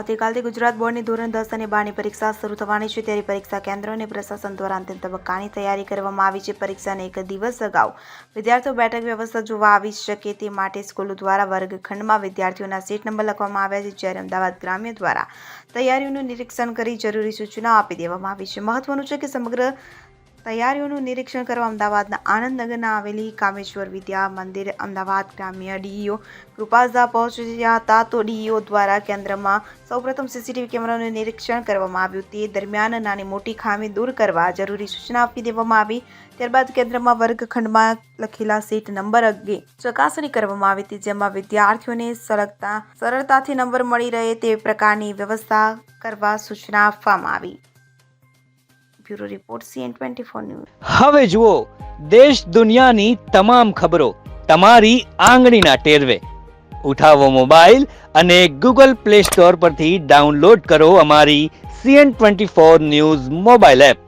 આવતીકાલથી ગુજરાત બોર્ડની ધોરણ 10 અને 12ની પરીક્ષા શરૂ થવાની છે, ત્યારે પરીક્ષા કેન્દ્રો અને પ્રશાસન દ્વારા અંતિમ તબક્કાની તૈયારી કરવામાં આવી છે। પરીક્ષાને એક દિવસ અગાઉ વિદ્યાર્થીઓ બેઠક વ્યવસ્થા જોવા આવી શકે તે માટે સ્કૂલો દ્વારા વર્ગખંડમાં વિદ્યાર્થીઓના સીટ નંબર લખવામાં આવ્યા છે, જ્યારે અમદાવાદ ગ્રામ્ય દ્વારા તૈયારીઓનું નિરીક્ષણ કરી જરૂરી સૂચનાઓ આપી દેવામાં આવી છે। મહત્વનું છે કે સમગ્ર તૈયારીઓનું નિરીક્ષણ કરવા અમદાવાદના આનંદનગરમાં આવેલી કામેશ્વર વિદ્યા મંદિર અમદાવાદ ગ્રામ્ય ડીઈઓ કૃપાઝા પહોંચ્યા હતા। તો ડીઈઓ દ્વારા કેન્દ્રમાં સૌપ્રથમ સીસીટીવી કેમેરાનું નિરીક્ષણ કરવામાં આવ્યું। તે દરમિયાન નાની મોટી ખામી દૂર કરવા જરૂરી સૂચના આપી દેવામાં આવી। ત્યારબાદ કેન્દ્રમાં વર્ગખંડમાં લખેલા સીટ નંબર અંગે ચકાસણી કરવામાં આવી હતી, જેમાં વિદ્યાર્થીઓને સરળતાથી નંબર મળી રહે તે પ્રકારની વ્યવસ્થા કરવા સૂચના આપવામાં આવી। Bureau report CN24 news. હવે જુઓ દેશ દુનિયાની તમામ ખબરો તમારી આંગળીના ટેરવે। ઉઠાવો મોબાઈલ અને Google Play Store પરથી ડાઉનલોડ કરો અમારી CN24 ન્યૂઝ મોબાઈલ એપ।